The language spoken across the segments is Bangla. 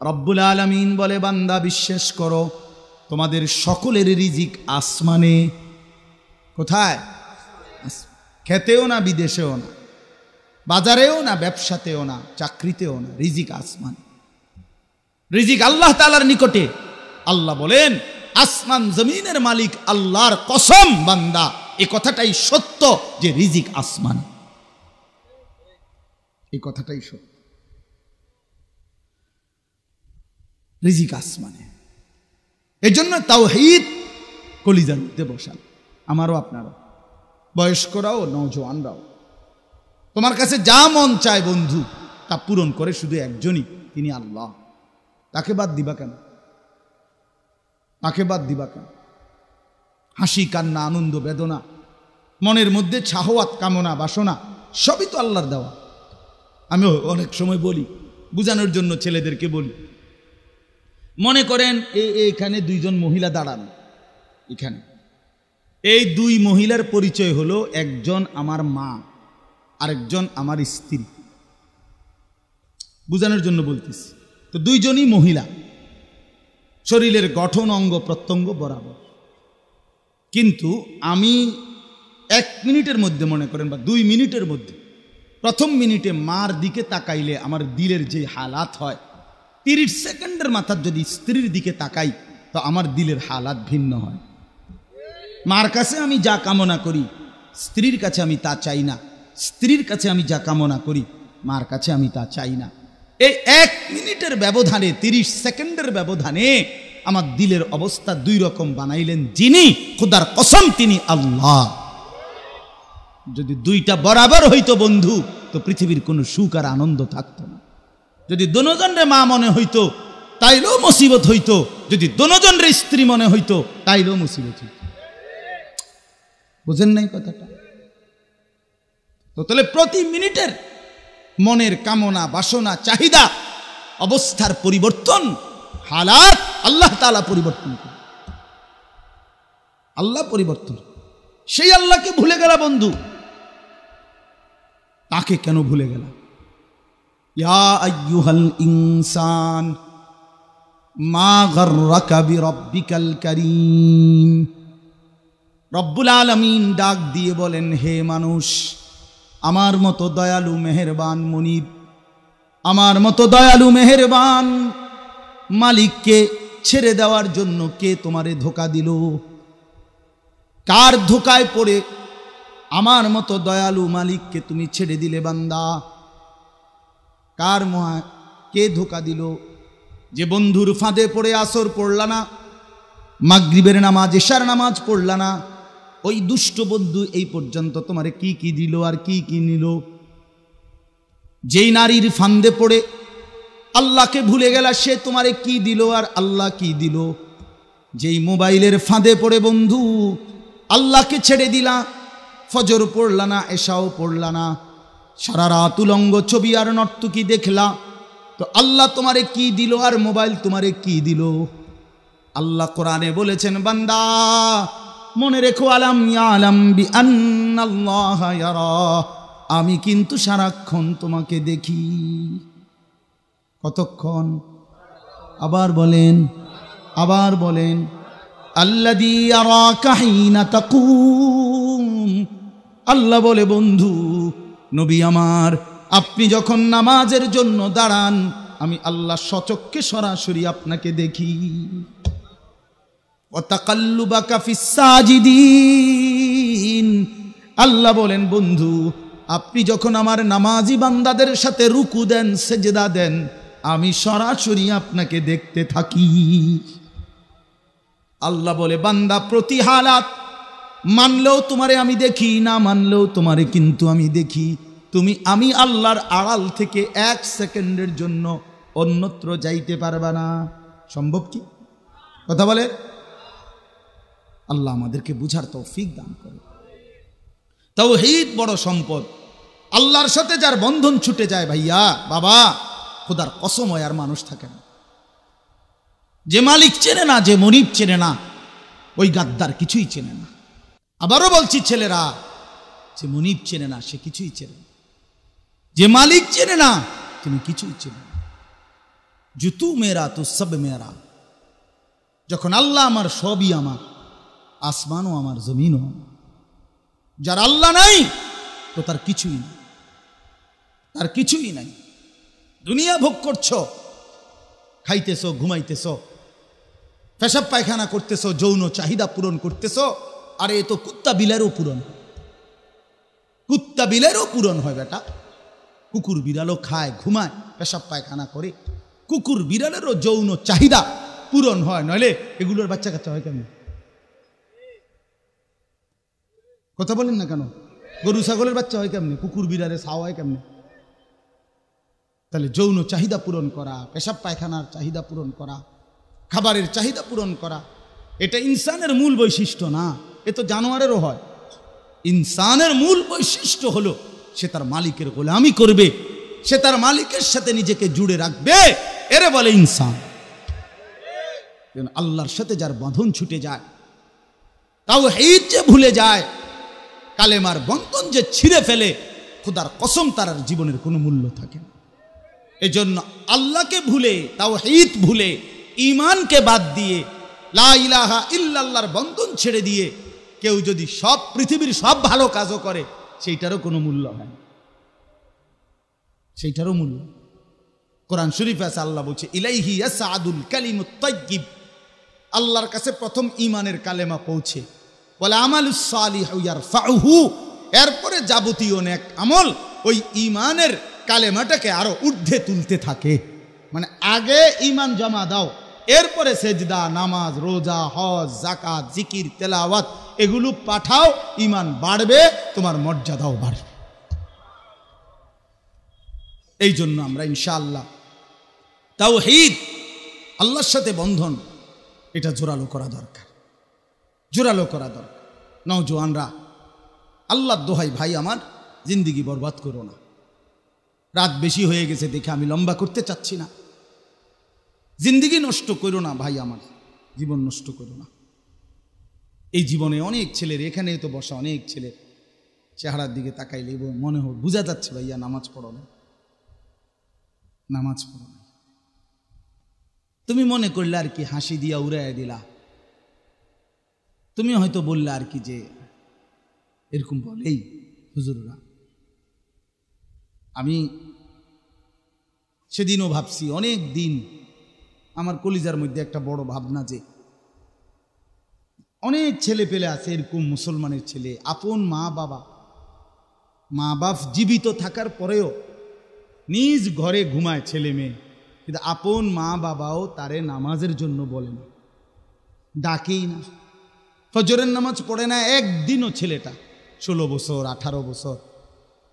রব্বুল আলামিন বলে, বান্দা বিশ্বাস করো, তোমাদের সকলের রিজিক আসমানে। কোথায়? খেতেও না, বিদেশেও না, বাজারেও না, ব্যবসাতেও না, চাকরিতেও না, রিজিক আসমানে। রিজিক আল্লাহ তাআলার নিকটে। আল্লাহ বলেন, আসমান জমিনের মালিক আল্লাহর কসম বান্দা এই কথাটাই সত্য যে রিজিক আসমানে। এই কথাটাই সত্য, রিজিক আসমানে। এই জন্য তাওহীদ কলিজার মধ্যে বসান, আমারও আপনারও, বয়স্করাও নওজোয়ানরাও। তোমার কাছে যা মন চায় বন্ধু, তা পূরণ করে শুধু একজনই, তিনি আল্লাহ। তাকে বাদ দিবা কেন? তাকে বাদ দিবা কেন? হাসি কান্না, আনন্দ বেদনা, মনের মধ্যে শাহওয়াত কামনা বাসনা সবই তো আল্লাহর দেওয়া। আমি অনেক সময় বলি, বুঝানোর জন্য ছেলেদেরকে বলি, মনে করেন এইখানে দুইজন মহিলা দাঁড়ান, এখানে এই দুই মহিলার পরিচয় হলো, একজন আমার মা, আরেকজন আমার স্ত্রী। বুঝানোর জন্য বলতেছি। তো দুইজনই মহিলা, শরীরের গঠন অঙ্গ প্রত্যঙ্গ বরাবর, কিন্তু আমি 1 মিনিটের মধ্যে, মনে করেন বা 2 মিনিটের মধ্যে, প্রথম মিনিটে মার দিকে তাকাইলে আমার দিলের যে হালাত হয়, 30 সেকেন্ডের মাথার যদি স্ত্রীর দিকে তাকাই তো আমার দিলের হালাত ভিন্ন হয়। মার কাছে আমি যা কামনা করি স্ত্রীর কাছে আমি তা চাই না, স্ত্রীর কাছে আমি যা কামনা করি মার কাছে আমি তা চাই না। এই 1 মিনিটের ব্যবধানে, 30 সেকেন্ডের ব্যবধানে আমার দিলের অবস্থা 2 রকম বানাইলেন যিনি, খোদার কসম তিনি আল্লাহ। যদি 2টা বরাবর হইতো বন্ধু, তো পৃথিবীর কোনো সুখ আর আনন্দ থাকতো না। যদি দোনোজনরে মা মনে হইতো তাইলেও মুসিবত হইতো, যদি দোনোজনরে স্ত্রী মনে হইতো তাইলেও মুসিবত হইতো। বুঝেন নাই কথাটা? তো তাহলে প্রতি মিনিটের মনের কামনা বাসনা চাহিদা অবস্থার পরিবর্তন, হালাত আল্লাহ তাআলা পরিবর্তন করে। আল্লাহ পরিবর্তন। সেই আল্লাহকে ভুলে গেলা বন্ধু, তাকে কেন ভুলে গেলা? ইয়া আইয়ুহাল ইনসান মা গাররাকা বিরাব্বিকাল কারীম। রব্বুল আলামিন ডাক দিয়ে বলেন, হে মানুষ, আমার মতো দয়ালু মেহেরবান মুনিব, আমার মতো দয়ালু মেহেরবান মালিককে ছেড়ে দেওয়ার জন্য কে তোমারে ধোঁকা দিল? কার ধোঁকায় পড়ে আমার মতো দয়ালু মালিককে তুমি ছেড়ে দিলে বান্দা? কার কে ধোঁকা দিল? যে বন্ধুর ফাঁদে পড়ে আসর পড়লা না, মাগরিবের নামাজ, এশার নামাজ পড়লা না, ওই দুষ্ট বন্ধু এই পর্যন্ত তোমারে কি কি দিল আর কি কি নিল। যেই নারীর ফাঁদে পড়ে আল্লাহকে ভুলে গেলা, সে তোমারে কি দিল আর আল্লাহ কি দিল। যেই মোবাইলের ফাঁদে পড়ে বন্ধু আল্লাহকে ছেড়ে দিলা, ফজর পড়লা না, এশাও পড়লা না, সারা রাত উলঙ্গ ছবি আর নর্তকী দেখলা, তো আল্লাহ তোমারে কি দিল আর মোবাইল তোমারে কি দিল? আল্লাহ কোরআনে বলেছেন, বান্দা মনে রেখো, আলাম ইয়ালাম বিআন্নাল্লাহা ইয়ারা, আমি কিন্তু সারাক্ষণ তোমাকে দেখি। কতক্ষণ? আবার বলেন, আবার বলেন, আল্লাযী ইয়ারাকা হিনা তাকুম। আল্লাহ বলে, বন্ধু নবী আমার, আপনি যখন নামাজের জন্য দাঁড়ান, আমি আল্লাহ সচক্ষে সরাসরি আপনাকে দেখি। ওয়া তাকাল্লুবাকা ফিস সাজিদিন। আল্লাহ বলেন, বন্ধু আপনি যখন আমার নামাজি বান্দাদের সাথে রুকু দেন, সেজদা দেন, আমি সরাসরি আপনাকে দেখতে থাকি। আল্লাহ বলে, বান্দা প্রতি হালাত মানলেও তোমারে আমি দেখি, না মানলেও তোমারে কিন্তু আমি দেখি। তুমি আমি আল্লাহর আড়াল থেকে 1 সেকেন্ডের জন্য অন্যত্র যাইতে পারবা না। সম্ভব কি? কথা বলে। আল্লাহ আমাদেরকে বুঝার তৌফিক দান করে। তাওহীদ বড় সম্পদ। আল্লাহর সাথে যার বন্ধন ছুটে যায় ভাইয়া বাবা, খোদার কসম হয় আর মানুষ থাকে না। যে মালিক চেনে না, যে মনিব চেনে না, ওই গাদ্দার কিছুই চেনে না। আবারও বলছি ছেলেরা, যে মনিব চেনে না সে কিছুই চেনে না, যে মালিক চেনে না তিনি কিছুই চেনে না। জুতু মেরা তো সব মেরা। যখন আল্লাহ আমার, সবই আমার, আসমানও আমার, জমিনও আমার। যার আল্লাহ নাই তো তার কিছুই নাই, তার কিছুই নাই। দুনিয়া ভোগ করছো, খাইতেছো, ঘুমাইতেছো, পেশাব পায়খানা করতেছো, যৌন চাহিদা পূরণ করতেছো। আরে এ তো কুত্তা বিলেরও পূরণ, কুত্তা বিলেরও পূরণ হয় বেটা। কুকুর বিড়ালও খায়, ঘুমায়, পেশাব পায়খানা করে। কুকুর বিড়ালেরও যৌন চাহিদা পূরণ হয়, নইলে এগুলোর বাচ্চা কাচ্চা হয় কেমন? কথা বলেন না কেন? গরু ছাগলের বাচ্চা হয় কেমনে? কুকুর বিড়ালের ছাও হয় কেমনে? তাহলে যৌন চাহিদা পূরণ করা, পেশাব পায়খানার চাহিদা পূরণ করা, খাবারের চাহিদা পূরণ করা, এটা ইনসানের মূল বৈশিষ্ট্য না, এ তো জানোয়ারেরও হয়। ইনসানের মূল বৈশিষ্ট্য হলো সে তার মালিকের গোলামি করবে, সে তার মালিকের সাথে নিজেকে জুড়ে রাখবে, এরে বলে ইনসান। আল্লাহর সাথে যার বাঁধন ছুটে যায়, তাওহীদ যে ভুলে যায়, কালেমার বন্ধন যে ছিঁড়ে ফেলে, খোদার কসম তার আর জীবনের কোনো মূল্য থাকে না। এজন্য আল্লাহকে ভুলে, তাওহীদ ভুলে, ঈমানকে বাদ দিয়ে, লা ইলাহা ইল্লাল্লাহর বন্ধন ছেড়ে দিয়ে কেউ যদি সব পৃথিবীর সব ভালো কাজও করে, সেইটারও কোনো মূল্য হয় না, সেইটারও মূল্য। কোরআন শরীফে আছে, আল্লাহ বলছে ইলাইহি ইয়াসআদুল কালিমুত তাইয়্যিব, আল্লাহর কাছে প্রথম ঈমানের কালেমা পৌঁছে, ওয়াল আমালুস সালিহু ইয়ারফাউহু, এরপরে যাবতীয় নেক আমল ওই ঈমানের কালেমাটাকে আরো ঊর্ধ্বে তুলতে থাকে। মানে আগে ঈমান জমা দাও, এরপরে সেজদা, নামাজ, রোজা, হজ, যাকাত, জিকির, তেলাওয়াত এগুলো পাঠাও, ঈমান বাড়বে, তোমার মর্যাদাও বাড়বে। এই জন্য আমরা ইনশাআল্লাহ তাওহীদ, আল্লাহর সাথে বন্ধন, এটা জোরালো করা দরকার, জোরালো করা দরকার। নওজোয়ানরা, আল্লাহর দোহাই ভাই আমার, জিন্দিগি বরবাদ করো না। রাত বেশি হয়ে গেছে দেখে আমি লম্বা করতে চাচ্ছি না। জিন্দিগি নষ্ট করো না ভাই আমার, জীবন নষ্ট করো না। এই জীবনে অনেক ছেলের, এখানে তো বসা অনেক ছেলের চেহারার দিকে তাকাইলে মনে হয়, বোঝা যাচ্ছে ভাইয়া নামাজ পড়ো না, নামাজ পড়ো না। তুমি মনে করলে আর কি হাসি দিয়া উড়াইয়া দিলা, তুমি হয়তো বললে আর কি যে এরকম বলেই হুজুররা। আমি সেদিনও ভাবছি, অনেক দিন আমার কলিজার মধ্যে একটা বড় ভাবনা যে অনেক ছেলে পেলে আছে এরকম, মুসলমানের ছেলে, আপন মা বাপ জীবিত থাকার পরেও নিজ ঘরে ঘুমায় ছেলে মেয়ে, কিন্তু আপন মা বাবাও তারে নামাজের জন্য বলে না, ডাকেই না, ফজরের নামাজ পড়ে না একদিনও ছেলেটা, 16 বছর 18 বছর,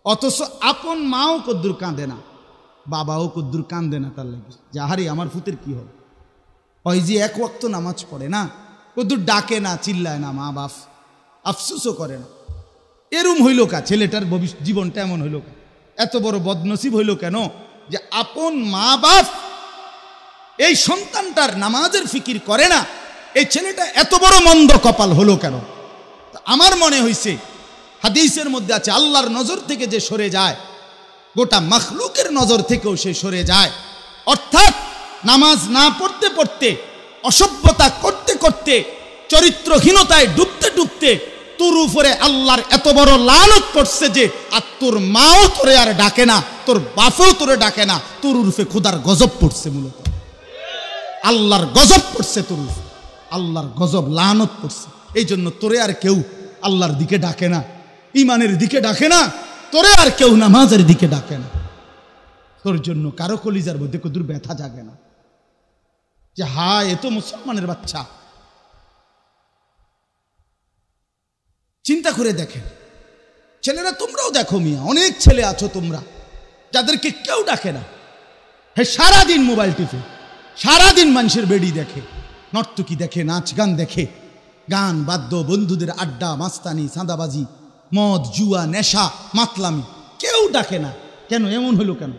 অথচ আপন মাও কদ্দুর কাঁদে না, বাবাও কদ্দুর কাঁদে না তার লাগে যে আহারে আমার ফুতের কি হবে। ওই যে এক ওয়াক্ত নামাজ পড়ে না, কদ্দুর ডাকে না, চিল্লায় না, মা বাপ আফসোসও করে না। এরম হইল কা ছেলেটার ভবিষ্যৎ জীবনটা এমন হইল কা, এত বড় বদনসিব হইল কেন যে আপন মা বাপ এই সন্তানটার নামাজের ফিকির করে না, এই ছেলেটা এত বড় মন্দ কপাল হলো কেন? আমার মনে হইছে হাদিসের মধ্যে আছে, আল্লাহর নজর থেকে যে সরে যায়, গোটা মাখলুকের নজর থেকেও সে সরে যায়। অর্থাৎ নামাজ না পড়তে পড়তে, অসভ্যতা করতে করতে, চরিত্রহীনতায় ডুবতে ডুবতে তোর উপরে আল্লাহর এত বড় লানত পড়ছে যে আর তোর মাও তোরে আর ডাকে না, তোর বাপও তোরে ডাকে না, তোর উরফে খোদার গজব পড়ছে। মূলত আল্লাহর গজব পড়ছে তোর উপরে, আল্লাহর গজব লানত পড়ছে। এই জন্য তোরে আর কেউ আল্লাহর দিকে ডাকে না, ইমানের দিকে ডাকে না, তোরে আর কেউ নামাজের দিকে ডাকে না। তোর জন্য কারো কলিজার মধ্যে কদুর ব্যথা জাগে না যে হায় এ তো মুসলমানের বাচ্চা। চিন্তা করে দেখেন ছেলেরা, তোমরাও দেখো মিয়া, অনেক ছেলে আছো তোমরা যাদেরকে কেউ ডাকে না, হ্যাঁ সারাদিন মোবাইল টিপে, সারাদিন মানুষের বেড়ি দেখে, নর্তকী দেখে, নাচ গান দেখে, গান বাদ্য, বন্ধুদের আড্ডা, মাস্তানি, চাঁদাবাজি, মদ, জুয়া, নেশা, মাতলামি, কেউ ডাকে না। কেন এমন হইল কেন?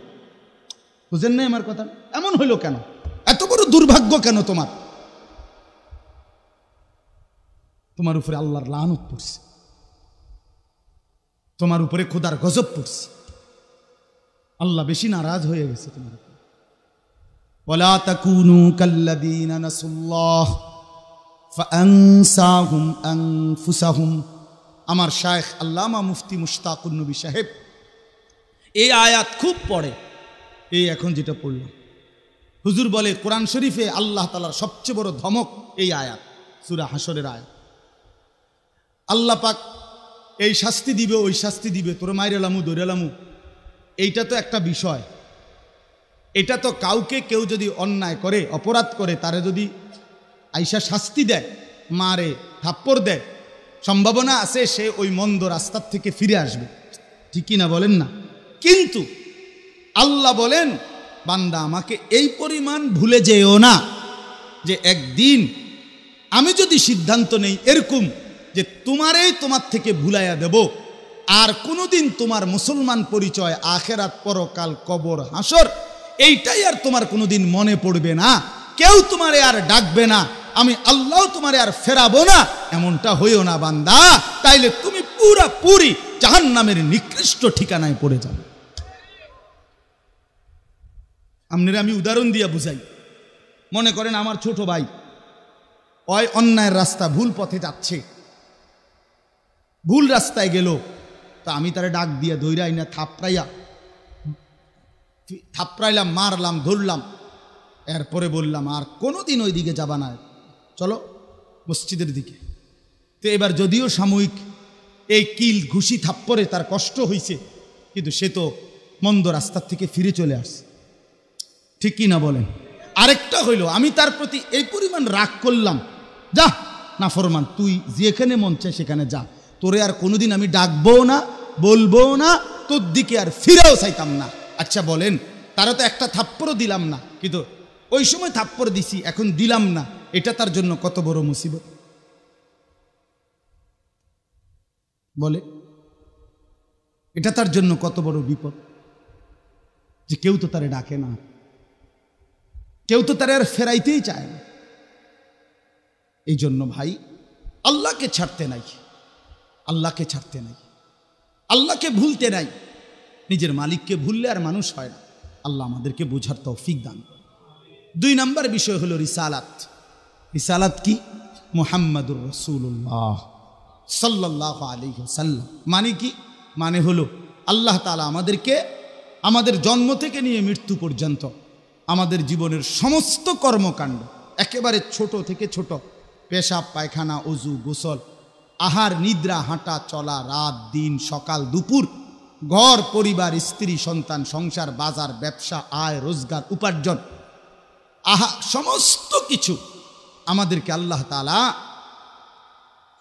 বুঝেন না আমার কথা? এমন হইল কেন? এত বড় দুর্ভাগ্য কেন তোমার? তোমার উপরে আল্লাহর লানত পড়ছে, তোমার উপরে খোদার গজব পড়ছে, আল্লাহ বেশি নারাজ হয়ে গেছে তোমার উপরে। ওয়ালা তাকুনু কাল্লাযীনা নাসুল্লাহ ফাআনসাহুম আনফুসাহুম। আমার শায়েখ আল্লামা মুফতি মুশতাকুন নবী সাহেব এই আয়াত খুব পড়ে। এই এখন যেটা পড়লাম, হুজুর বলে কোরআন শরীফে আল্লাহ তাআলার সবচেয়ে বড় ধমক এই আয়াত, সূরা হাশরের আয়াত। আল্লাহ পাক এই শাস্তি দিবে, ওই শাস্তি দিবে, তোর মাইরেলামু দৌড়ালামু, এইটা তো একটা বিষয়। এটা তো কাউকে কেউ যদি অন্যায় করে, অপরাধ করে, তারে যদি আইসা শাস্তি দেয়, মারে, থাপ্পড় দেয়, সম্ভাবনা আছে সে ওই মন্দ রাস্তার থেকে ফিরে আসবে, ঠিকই না বলেন না? কিন্তু আল্লাহ বলেন, বান্দা আমাকে এই পরিমাণ ভুলে যেও না যে একদিন আমি যদি সিদ্ধান্ত নেই এরকম যে তোমার থেকে ভুলাইয়া দেব, আর কোনোদিন তোমার মুসলমান পরিচয়, আখেরাত, পরকাল, কবর, হাসর, এইটাই আর তোমার কোনোদিন মনে পড়বে না, কেউ তোমারে আর ডাকবে না, আমি আল্লাহ তোমারে আর ফেরাবো না, এমনটা হইও না বান্দা, তাইলে তুমি পুরাপুরি জাহান্নামের নিকৃষ্ট ঠিকানায় পড়ে যাবে। আপনারা আমি উদাহরণ দিয়া বুঝাই। মনে করেন আমার ছোট ভাই ওই অন্যায়ের রাস্তা, ভুল পথে যাচ্ছে, ভুল রাস্তায় গেল, তা আমি তারে ডাক দিয়া দইরাই না থাপড়াইলাম, মারলাম, ধরলাম, এরপরে বললাম আর কোনোদিন ওই দিকে যাবা না, চলো মসজিদের দিকে। তো এবার যদিও সাময়িক এই কিল ঘুষি থাপ্পরে তার কষ্ট হয়েছে, কিন্তু সে তো মন্দ রাস্তার থেকে ফিরে চলে আসছে, ঠিক কি না বলেন? আরেকটা হইল আমি তার প্রতি এই পরিমাণ রাগ করলাম, যা নাফরমান, তুই যেখানে মন চায় সেখানে যা, তোরে আর কোনোদিন আমি ডাকবো না, বলবো না, তোর দিকে আর ফিরেও চাইতাম না। আচ্ছা বলেন, তারা তো একটা থাপ্পড়ও দিলাম না, কিন্তু ওই সময় থাপ্পড় দিছি, এখন দিলাম না, এটা তার জন্য কত বড় মুসিবত বলে? এটা তার জন্য কত বড় বিপদ যে কেউ তো তারে ডাকে না, কেউ তো তারে আর ফেরাইতেই চায় না। এই জন্য ভাই আল্লাহকে ছাড়তে নাই, আল্লাহকে ছাড়তে নাই, আল্লাহকে ভুলতে নাই। নিজের মালিককে ভুললে আর মানুষ হয় না। আল্লাহ আমাদেরকে বোঝার তৌফিক দান। 2 নম্বর বিষয় হলো রিসালাত। রিসালাত কি? মুহাম্মাদুর রাসূলুল্লাহ সাল্লাল্লাহু আলাইহি ওয়াসাল্লাম মানে কি? মানে হলো আল্লাহ তাআলা আমাদেরকে আমাদের জন্ম থেকে নিয়ে মৃত্যু পর্যন্ত আমাদের জীবনের সমস্ত কর্মকাণ্ড, একেবারে ছোট থেকে ছোট, পেশাব, পায়খানা, অজু, গোসল, আহার, নিদ্রা, হাঁটা, চলা, রাত, দিন, সকাল, দুপুর, ঘর, পরিবার, স্ত্রী, সন্তান, সংসার, বাজার, ব্যবসা, আয়, রোজগার, উপার্জন, সমস্ত কিছু আমাদেরকে আল্লাহ তাআলা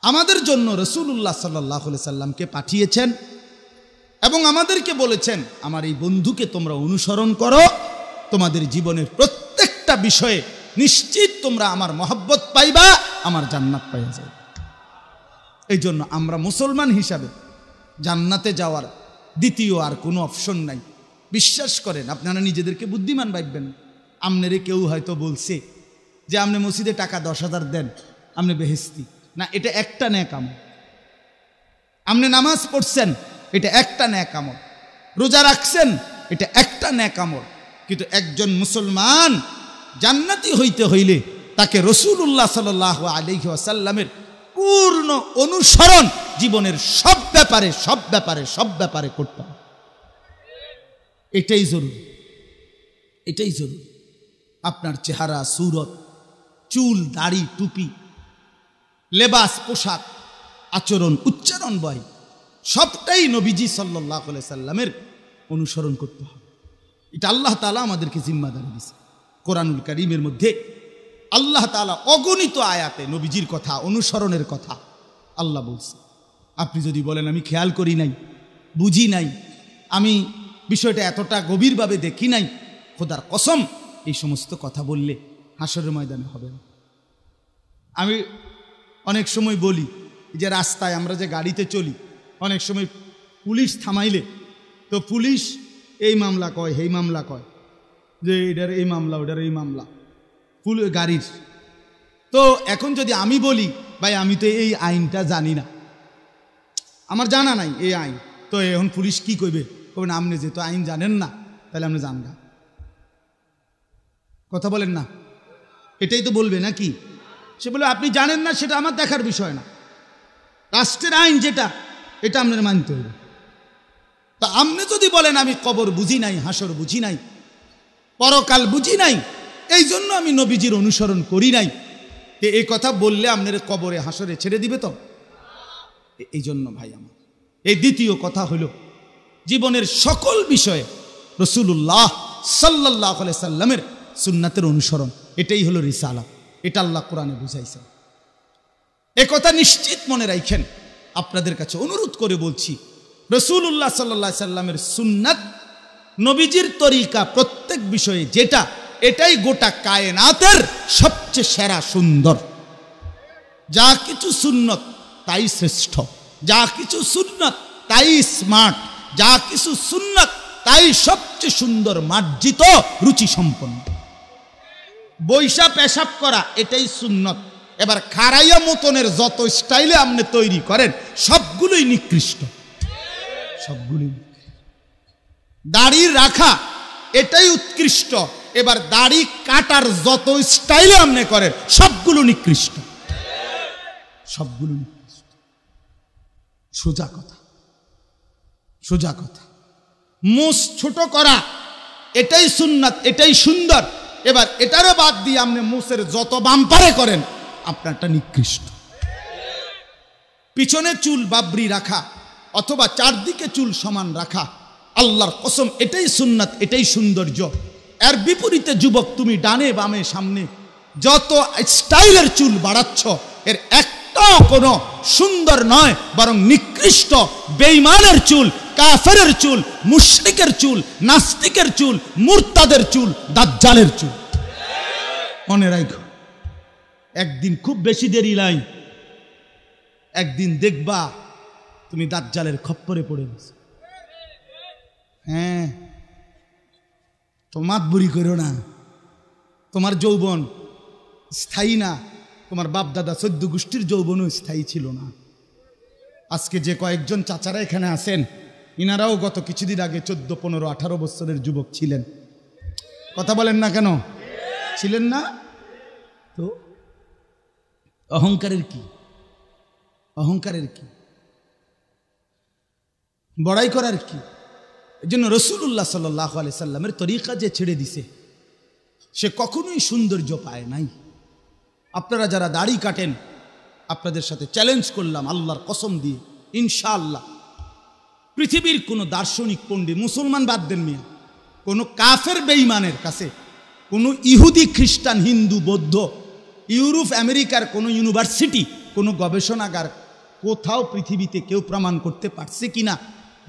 আমাদের জন্য রাসূলুল্লাহ সাল্লাল্লাহু আলাইহি সাল্লামকে পাঠিয়েছেন এবং আমাদেরকে বলেছেন, আমার এই বন্ধুকে তোমরা অনুসরণ করো, তোমাদের জীবনের প্রত্যেকটা বিষয়ে নিশ্চিত তোমরা আমার মহব্বত পাইবা, আমার জান্নাত পাইয়া যাবে। এই জন্য আমরা মুসলমান হিসাবে জান্নাতে যাওয়ার দ্বিতীয় আর কোনো অপশন নাই। বিশ্বাস করেন, আপনারা নিজেদেরকে বুদ্ধিমান ভাববেন। আমনেরে কেউ হয়তো বলছে যে আপনি মসজিদে টাকা 10,000 দেন, আপনি বেহেশতি না, এটা একটা নেক আমল। আপনি নামাজ পড়ছেন, এটা একটা নেক আমল। রোজা রাখছেন, এটা একটা নেক আমল। কিন্তু একজন মুসলমান জান্নাতি হইতে হইলে তাকে রাসূলুল্লাহ সাল্লাল্লাহু আলাইহি ওয়াসাল্লামের পূর্ণ অনুসরণ জীবনের সব ব্যাপারে করতে হবে। এটাই জরুরি, এটাই জরুরি। আপনার চেহারা, সুরত, চুল, দাড়ি, টুপি, লেবাস, পোশাক, আচরণ, উচ্চারণ, বয়, সবটাই নবীজি সাল্লাল্লাহু আলাইহি সাল্লামের অনুসরণ করতে হবে। এটা আল্লাহ তাআলা আমাদেরকে জিম্মাদারি দিয়েছে। কোরআনুল কারীমের মধ্যে আল্লাহ তাআলা অগণিত আয়াতে নবীজির কথা, অনুসরণের কথা আল্লাহ বলছে। আপনি যদি বলেন আমি খেয়াল করি নাই, বুঝি নাই, আমি বিষয়টা এতটা গভীরভাবে দেখি নাই, খোদার কসম এই সমস্ত কথা বললে হাসরের ময়দানে হবে না। আমি অনেক সময় বলি যে রাস্তায় আমরা যে গাড়িতে চলি, অনেক সময় পুলিশ থামাইলে তো পুলিশ এই মামলা কয়, এই মামলা কয়, যে এটার এই মামলা, ওটার এই মামলা গাড়ির। তো এখন যদি আমি বলি ভাই আমি তো এই আইনটা জানি না, আমার জানা নাই এই আইন, তো এখন পুলিশ কি কইবে? কবে না, আপনি যেহেতু আইন জানেন না তাহলে আপনি জানগা। কথা বলেন না, এটাই তো বলবে নাকি? সে বলে আপনি জানেন না, সেটা আমার দেখার বিষয় না, রাষ্ট্রের আইন যেটা এটা আপনার মানতে হবে। তা আপনি যদি বলেন আমি কবর বুঝি নাই, হাসর বুঝি নাই, পরকাল বুঝি নাই, এই জন্য আমি নবীজির অনুসরণ করি নাই, এই কথা বললে আপনার কবরে হাসরে ছেড়ে দিবে তো? এই জন্য ভাই আমার এই দ্বিতীয় কথা হলো জীবনের সকল বিষয়ে রাসূলুল্লাহ সাল্লাল্লাহু আলাইহি সাল্লামের সুন্নাতের অনুসরণ, এটাই হলো রিসালাত। এটা আল্লাহ কোরআনে বুঝাইছেন। এ কথা নিশ্চিত মনে রাখেন। আপনাদের কাছে অনুরোধ করে বলছি, রাসূলুল্লাহ সাল্লাল্লাহু আলাইহি সাল্লামের সুন্নাত, নবীজির তরিকা প্রত্যেক বিষয়ে যেটা, এটাই গোটা কায়নাতের সবচেয়ে সেরা সুন্দর। যা কিছু সুন্নত তাই শ্রেষ্ঠ, যা কিছু সুন্নত তাই স্মার্ট, যা কিছু সুন্নত তাই সবচেয়ে সুন্দর, মার্জিত, রুচি সম্পন্ন। বৈশা পেশাব করা এটাই সুন্নত। এবার খারাইয়া মতনের যত স্টাইলে আপনি তৈরি করেন সবগুলোই নিকৃষ্ট, সবগুলোই। দাড়ি রাখা এটাই উৎকৃষ্ট। এবার দাড়ি কাটার যত স্টাইলে আপনি করেন সবগুলো নিকৃষ্ট, সবগুলো নিকৃষ্ট। সোজা কথা, সোজা কথা। মুছ ছোট করা এটাই সুন্নাত, এটাই সুন্দর। এবার এটারও বাদ দিয়ে আপনি মুছের যত বাম্পারে করেন আপনারটা নিকৃষ্ট। পিছনে চুল বাবরি রাখা অথবা চারদিকে চুল সমান রাখা, আল্লাহর কসম এটাই সুন্নাত, এটাই সৌন্দর্য। এর বিপরীতে যুবক, তুমি ডানে বামে সামনে যত স্টাইলের চুল বাড়াচ্ছ, এর একটাও কোনো সুন্দর নয়, বরং নিকৃষ্ট। বেঈমানের চুল, কাফেরের চুল, মুশরিকের চুল, নাস্তিকের চুল, মুরতাদের চুল, দাজ্জালের চুল। মনে রাখো, একদিন খুব বেশি দেরি নাই, একদিন দেখবা তুমি দাজ্জালের খপ্পরে পড়ে গেছো। হ্যাঁ, তো মাতবুরি করো না। তোমার যৌবন স্থায়ী না, তোমার বাপ দাদা 14 গোষ্ঠীর যৌবনও স্থায়ী ছিল না। আজকে যে কয়েকজন চাচারা এখানে আছেন, ইনারাও গত কিছুদিন আগে 14, 15, 18 বছরের যুবক ছিলেন। কথা বলেন না কেন? ছিলেন না তো? অহংকারের কি? অহংকারের কি? বড়াই করার কি? এই জন্য রাসূলুল্লাহ সাল্লাল্লাহু আলাইহি সাল্লামের তরিকা যে ছেড়ে দিছে সে কখনোই সৌন্দর্য পায় নাই। আপনারা যারা দাড়ি কাটেন, আপনাদের সাথে চ্যালেঞ্জ করলাম আল্লাহর কসম দিয়ে, ইনশাআল্লাহ পৃথিবীর কোনো দার্শনিক পণ্ডিত, মুসলমান বাদ দেন মিয়া, কোনো কাফের বেঈমানের কাছে, কোনো ইহুদি, খ্রিস্টান, হিন্দু, বৌদ্ধ, ইউরোপ আমেরিকার কোনো ইউনিভার্সিটি, কোনো গবেষণাগার, কোথাও পৃথিবীতে কেউ প্রমাণ করতে পারছে কিনা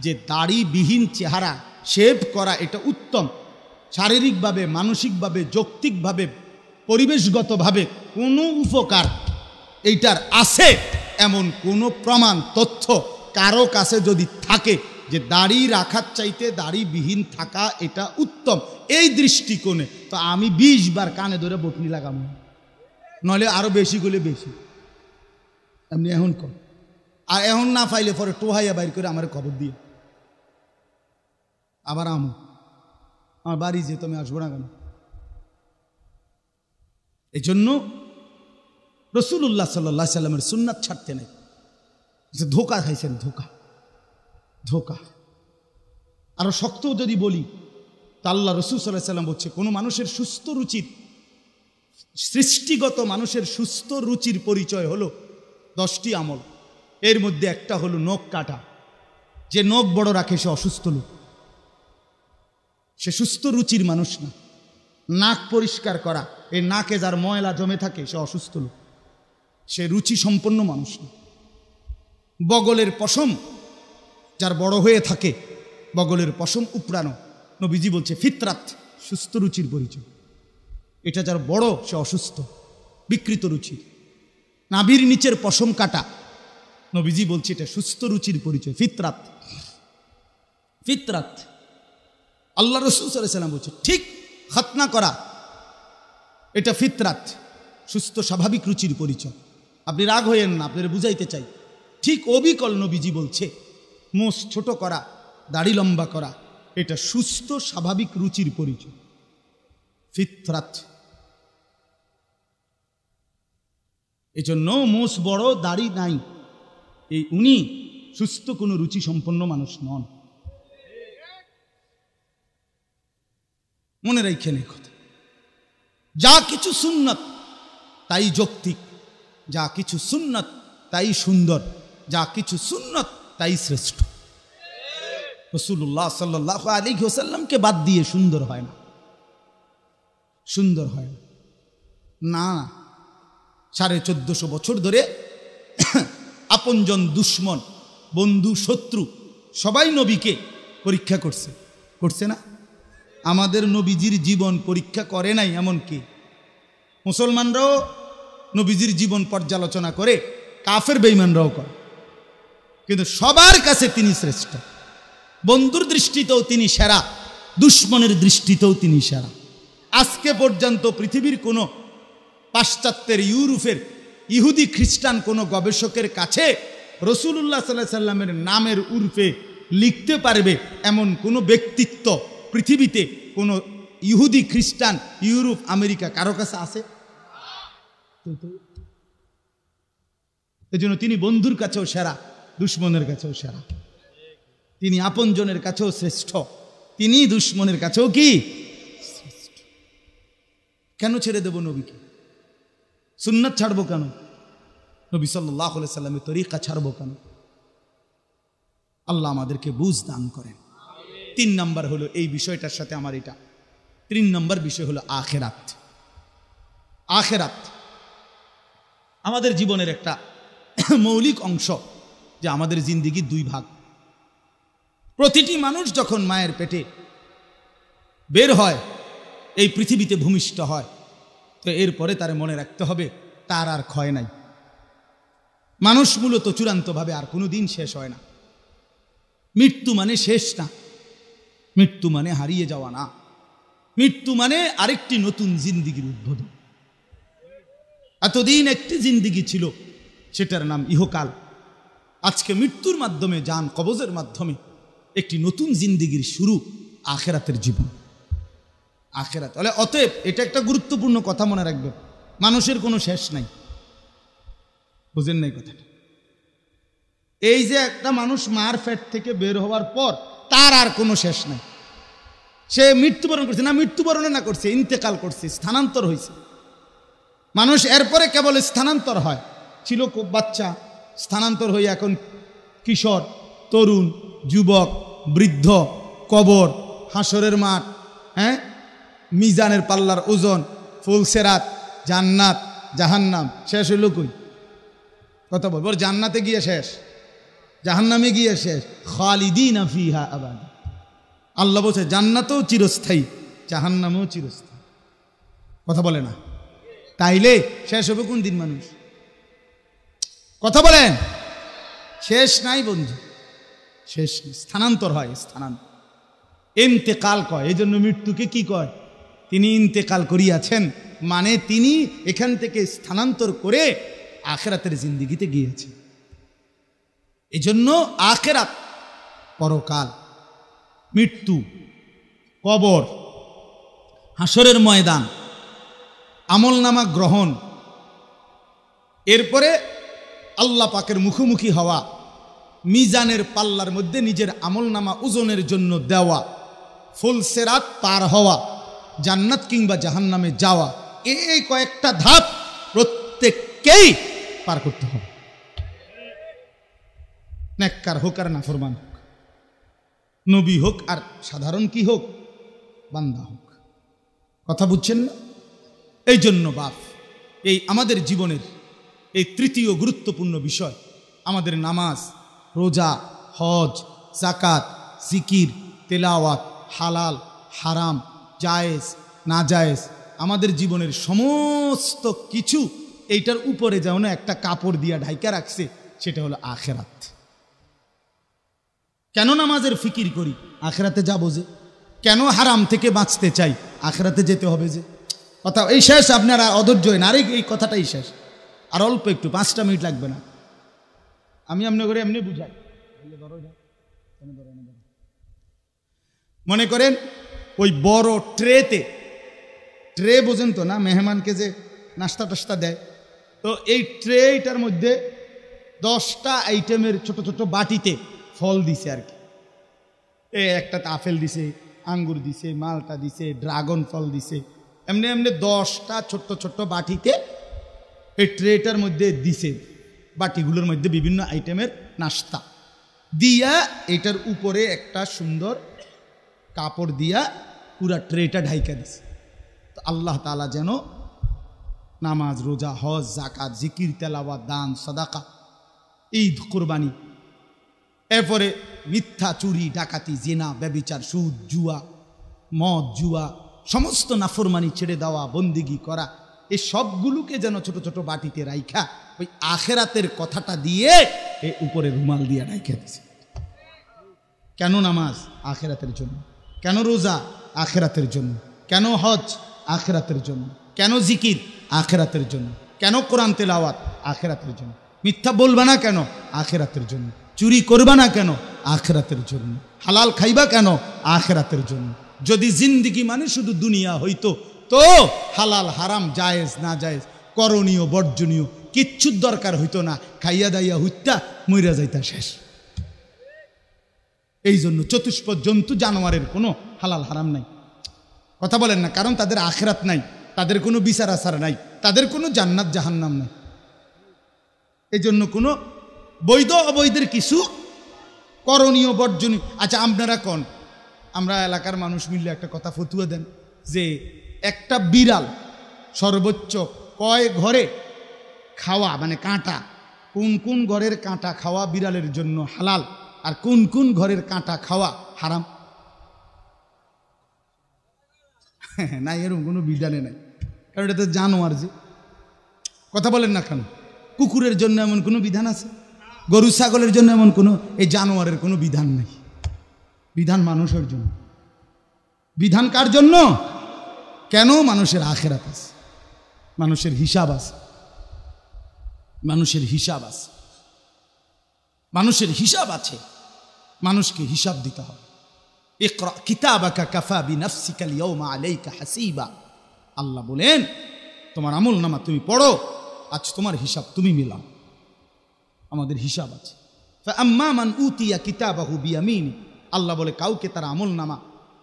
যে দাড়িবিহীন চেহারা শেভ করা এটা উত্তম? শারীরিকভাবে, মানসিকভাবে, যৌক্তিকভাবে, পরিবেশগতভাবে কোনো উপকার এইটার আছে এমন কোনো প্রমাণ, তথ্য কারো কাছে যদি থাকে যে দাড়ি রাখার চাইতে দাড়িবিহীন থাকা এটা উত্তম, এই দৃষ্টিকোণে, তো আমি 20 বার কানে ধরে বটনি লাগাবো, নইলে আরো বেশি করলে বেশি। আপনি এখন কর, আর এখন না পাইলে পরে টোহাইয়া বাইর করে আমার খবর দিয়ে আবার আমার বাড়ি যেতে আমি আসবো না কেন? এই জন্য রাসূলুল্লাহ সাল্লাল্লাহু আলাইহি সাল্লামের সুন্নাত ছাড়তে নেই। ধোকা খাইছেন, ধোকা, ধোকা। আরো শক্ত যদি বলি, তা আল্লাহ রাসূল সাল্লাল্লাহু আলাইহি সাল্লাম বলছে, কোনো মানুষের সুস্থ রুচির, সৃষ্টিগত মানুষের সুস্থ রুচির পরিচয় হলো 10টি আমল। এর মধ্যে একটা হলো নখ কাটা। যে নখ বড় রাখে সে অসুস্থ লোক, সে সুস্থ রুচির মানুষ না। নাক পরিষ্কার করা, এই নাকে যার ময়লা জমে থাকে সে অসুস্থ লোক, সে রুচি সম্পন্ন মানুষ না। বগলের পশম যার বড় হয়ে থাকে, বগলের পশম উপড়ানো, নবীজি বলছে ফিতরাত, সুস্থ রুচির পরিচয়। এটা যার বড় সে অসুস্থ, বিকৃত রুচির। নাভির নিচের পশম কাটা, নবীজি বলছে এটা সুস্থ রুচির পরিচয়, ফিতরাত, ফিতরাত। আল্লাহ রাসূল সাল্লাল্লাহু আলাইহি সাল্লাম বলছে ঠিক খতনা করা এটা ফিতরাত, সুস্থ স্বাভাবিক রুচির পরিচয়। আপনি রাগ হইয়েন না, আপনারা বুঝাইতে চাই। ঠিক অবিকল নবীজি বলছে মোষ ছোট করা, দাড়ি লম্বা করা এটা সুস্থ স্বাভাবিক রুচির পরিচয়, ফিতরাত। এজন্য মোষ বড়, দাড়ি নাই, এই উনি সুস্থ কোনো রুচি সম্পন্ন মানুষ নন। মনে রাখেন এই কথা। যা কিছু সুন্নত তাই যৌক্তিক, যা কিছু সুন্নত তাই সুন্দর, যা কিছু সুন্নত তাই শ্রেষ্ঠ। রাসূলুল্লাহ সাল্লাল্লাহু আলাইহি ওয়াসাল্লামকে বাদ দিয়ে সুন্দর হয় না, সুন্দর হয় না। 1450 বছর ধরে আপনজন, দুশ্মন, বন্ধু, শত্রু সবাই নবীকে পরীক্ষা করছে, করছে না? আমাদের নবীজির জীবন পরীক্ষা করে নাই এমন কি? মুসলমানরাও নবীজির জীবন পর্যালোচনা করে, কাফের বেঈমানরাও করে, কিন্তু সবার কাছে তিনি শ্রেষ্ঠ। বন্ধুর দৃষ্টিতেও তিনি সেরা, দুশ্মনের দৃষ্টিতেও তিনি সেরা। আজকে পর্যন্ত পৃথিবীর কোনো পাশ্চাত্যের, ইউরোপের ইহুদি খ্রিস্টান কোনো গবেষকের কাছে রাসূলুল্লাহ সাল্লাল্লাহু আলাইহি সাল্লামের নামের উর্ফে লিখতে পারবে এমন কোনো ব্যক্তিত্ব পৃথিবীতে কোনো ইহুদি, খ্রিস্টান, ইউরোপ, আমেরিকা কারো কাছে আছে? এজন্য তিনি বন্ধুর কাছেও সেরা, দুশ্মনের কাছেও সেরা। তিনি আপনজনের কাছেও শ্রেষ্ঠ, তিনি দুশ্মনের কাছেও কি শ্রেষ্ঠ। কেন ছেড়ে দেব নবীকে? সুন্নাত ছাড়বো কেন? নবী সাল্লাল্লাহু আলাইহি সাল্লামের তরিকা ছাড়বো কেন? আল্লাহ আমাদেরকে বুঝ দান করেন। 3 নাম্বার হলো এই বিষয়টার সাথে আমার এটা 3 নম্বর বিষয় হলো আখিরাত। আখিরাত আমাদের জীবনের একটা মৌলিক অংশ, যে আমাদের জিন্দেগির 2 ভাগ। প্রতিটি মানুষ যখন মায়ের পেটে বের হয়, এই পৃথিবীতে ভূমিষ্ঠ হয়, তো এরপরে তার মনে রাখতে হবে তার আর ক্ষয় নাই। মানুষ মূলত চূড়ান্তভাবে আর কোনো দিন শেষ হয় না। মৃত্যু মানে শেষ না, মৃত্যু মানে হারিয়ে যাওয়া না, মৃত্যু মানে আরেকটি নতুন জিন্দেগির উদ্বোধন। এতদিন একটি জিন্দেগি ছিল, সেটার নাম ইহকাল। আজকে মৃত্যুর মাধ্যমে, জান কবজের মাধ্যমে একটি নতুন জিন্দেগির শুরু, আখিরাতের জীবন, আখিরাত। তাহলে অতএব এটা একটা গুরুত্বপূর্ণ কথা মনে রাখবেন, মানুষের কোনো শেষ নাই। বুঝেন নাই কথাটা? এই যে একটা মানুষ মার পেট থেকে বের হওয়ার পর তার আর কোনো শেষ নাই। সে মৃত্যুবরণ করছে না, মৃত্যুবরণে না করছে, ইন্তেকাল করছে, স্থানান্তর হয়েছে। মানুষ এরপরে কেবল স্থানান্তর হয়। ছিল বাচ্চা, স্থানান্তর হয়ে এখন কিশোর, তরুণ, যুবক, বৃদ্ধ, কবর, হাসরের মাঠ, হ্যাঁ, মিজানের পাল্লার ওজন, ফুলসেরাত, জান্নাত, জাহান্নাম। শেষ হইল কই? কথা বল, জান্নাতে গিয়ে শেষ, জাহান্নামে গিয়ে শেষ। খালিদিনা ফিহা আবাদা। আল্লাহ বলছে জান্নাতও চিরস্থায়ী, জাহান্নামেও চিরস্থায়ী। কথা বলে না? তাইলে শেষ হবে কোন দিন মানুষ? কথা বলেন। শেষ নাই বন্ধু, শেষ নেই। স্থানান্তর হয়, স্থানান্তর, ইন্তেকাল কয়। এই জন্য মৃত্যুকে কি কয়? তিনি ইন্তেকাল করিয়াছেন, মানে তিনি এখান থেকে স্থানান্তর করে আখিরাতের জিন্দেগিতে গিয়েছেন। এই জন্য আখিরাত, পরকাল, মৃত্যু, কবর, হাসরের ময়দান, আমলনামা গ্রহণ, এরপরে আল্লাহ পাকের মুখোমুখি হওয়া, মিজানের পাল্লার মধ্যে নিজের আমলনামা ওজনের জন্য দেওয়া, ফুলসেরাত পার হওয়া, জান্নাত কিংবা জাহান্নামে যাওয়া, এই কয়েকটা ধাপ প্রত্যেককেই পার করতে হবে। নেককার হোক আর নাফরমান হোক, নবী হোক আর সাধারণ কি হোক, বান্দা হোক। কথা বুঝছেন না? এই জন্য বাপ, এই আমাদের জীবনের এই তৃতীয় গুরুত্বপূর্ণ বিষয়, আমাদের নামাজ, রোজা, হজ, যাকাত, জিকির, তেলাওয়াত, হালাল, হারাম, জায়েজ, না জায়েজ, আমাদের জীবনের সমস্ত কিছু এইটার উপরে যেমন একটা কাপড় দিয়া ঢাইকা রাখছে, সেটা হলো আখিরাত। কেন নামাজের ফিকির করি? আখিরাতে যাবো যে। কেন হারাম থেকে বাঁচতে চাই? আখিরাতে যেতে হবে যে। কথা এই শেষ, আপনারা অধৈর্য হন, আরে এই কথাটাই শেষ, আর অল্প একটু, 5টা মিনিট লাগবে না। আমি এমনি করে এমনি বুঝাই। মনে করেন ওই বড় ট্রেতে, ট্রে বোঝেন তো না, মেহমানকে যে নাস্তা টাস্তা দেয়, তো এই ট্রেটার মধ্যে 10টা আইটেমের ছোট ছোট বাটিতে ফল দিছে আর কি। একটা আপেল দিছে, আঙ্গুর দিছে, মালটা দিছে, ড্রাগন ফল দিছে, এমনি এমনি 10টা ছোট্ট ছোট্ট বাটিতে এই ট্রেটার মধ্যে দিছে। বাটিগুলোর মধ্যে বিভিন্ন আইটেমের নাস্তা দিয়া এটার উপরে একটা সুন্দর কাপড় দিয়া পুরা ট্রেটা ঢাইকা দিছে। তো আল্লাহ তাআলা যেন নামাজ, রোজা, হজ, যাকাত, জিকির, তেলাওয়াত, দান, সাদাকা, ঈদ, কুরবানি, এরপরে মিথ্যা, চুরি, ডাকাতি, জিনা, ব্যভিচার, সুদ, জুয়া, মদ, জুয়া, সমস্ত নাফরমানি ছেড়ে দেওয়া, বন্দিগি করা, এই সবগুলোকে যেন ছোট ছোট বাটিতে রাইখা ওই আখেরাতের কথাটা দিয়ে এ উপরে রুমাল দিয়ে রাইখা দিছে। কেন নামাজ? আখেরাতের জন্য। কেন রোজা? আখেরাতের জন্য। কেন হজ? আখেরাতের জন্য। কেন জিকির? আখেরাতের জন্য। কেন কোরআন তেলাওয়াত? আখেরাতের জন্য। মিথ্যা বলবা না কেন? আখেরাতের জন্য। চুরি করবা না কেন? আখেরাতের জন্য। হালাল খাইবা কেন? আখেরাতের জন্য। যদি জিন্দিগি মানে শুধু দুনিয়া হইতো তো হালাল হারাম, জায়েজ না জায়েজ, করণীয় বর্জনীয় কিচ্ছুর দরকার হইতো না, খাইয়া দাইয়া হুইত্যা মইরা যাইতা শেষ। এই জন্য চতুষ্পদ জন্তু জানোয়ারের কোনো হালাল হারাম নাই। কথা বলেন না, কারণ তাদের আখেরাত নাই, তাদের কোনো বিচার আচার নাই, তাদের কোনো জান্নাত জাহান্নাম নাই। এই জন্য কোনো বৈধ অবৈধের কিছু করণীয় বর্জনীয়। আচ্ছা আপনারা কোন, আমরা এলাকার মানুষ মিললে একটা কথা ফতুয়া দেন যে একটা বিড়াল সর্বোচ্চ কয় ঘরে খাওয়া, মানে কাঁটা, কোন কোন ঘরের কাঁটা খাওয়া বিড়ালের জন্য হালাল আর কোন কোন ঘরের কাঁটা খাওয়া হারাম? না, এরকম কোনো বিধানে নাই, কারণ এটা তো জানোয়ার। যে কথা বলেন না কেন? কুকুরের জন্য এমন কোনো বিধান আছে? গরু ছাগলের জন্য এমন কোনো, এই জানোয়ারের কোনো বিধান নেই। বিধান মানুষের জন্য। বিধান কার জন্য? কেন? মানুষের আখেরাত আছে, মানুষের হিসাব আছে, মানুষের হিসাব আছে, মানুষের হিসাব আছে, মানুষকে হিসাব দিতে হবে। ইকরা কিতাবাকা কাফা বিনাফসিকা আল-ইয়াওমা আলাইকা হাসিবা। আল্লাহ বলেন তোমার আমল নামা তুমি পড়ো, আজ তোমার হিসাব তুমি মিলাও। আমাদের হিসাব আছে। ফাআম্মা মান উতিয়া কিতাবাহু বিয়ামিনি, আল্লাহ বলে কাউকে তার আমল নামা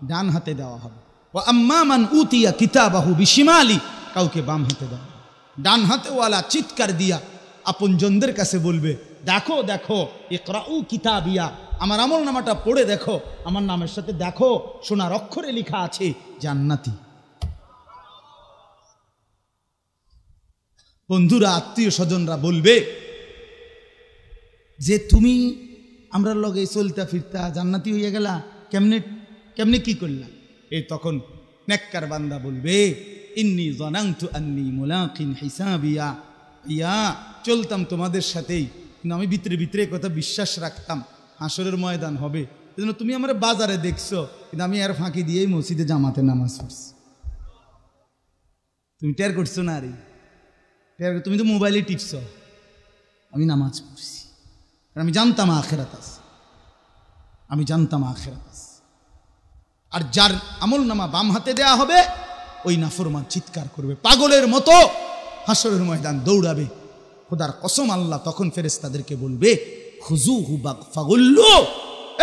ডান হাতে দেওয়া হবে। ওয়া আম্মা মান উতিয়া কিতাবাহু বিশিমালি, কাউকে বাম হাতে দেওয়া হবে। ডান হাতেওয়ালা চিৎকার দিয়া আপনজনদের কাছে বলবে, দেখো দেখো, ইকরাউ কিতাবিয়া, আমার আমল নামাটা পড়ে দেখো, আমার নামের সাথে দেখো সোনার অক্ষরে লেখা আছে জান্নাতি। বন্ধুরা, আত্মীয় স্বজনরা বলবে যে তুমি আমরা লগে চলতা ফিরতা জান্নাতি হইয়া গেলা, কেমনে কেমনে কি করলা? এই তখন নেককার বান্দা বলবে, ইন্নী যানানতু আন্নী মুলাকিন হিসাবিয়া, ইয়া চলতাম তোমাদের সাথেই, কিন্তু আমি ভিতরে ভিতরে কথা বিশ্বাস রাখতাম হাসরের ময়দান হবে। এজন্য তুমি আমার বাজারে দেখছো, কিন্তু আমি এর ফাঁকি দিয়েই মসজিদে জামাতে নামাজ পড়ছি। তুমি টের করছো না? আরে তুমি তো মোবাইলে টিপছ, আমি নামাজ পড়ছি, আমি জানতাম আখেরাত আছে, আমি জানতাম আখেরাত আছে। আর যার আমল নামা বাম হাতে দেয়া হবে, ওই নাফরমান চিৎকার করবে পাগলের মতো, হাসরের ময়দান দৌড়াবে। খোদার কসম, আল্লাহ তখন ফেরেশতাদেরকে বলবে, খুজুহু ফাগুল্লু,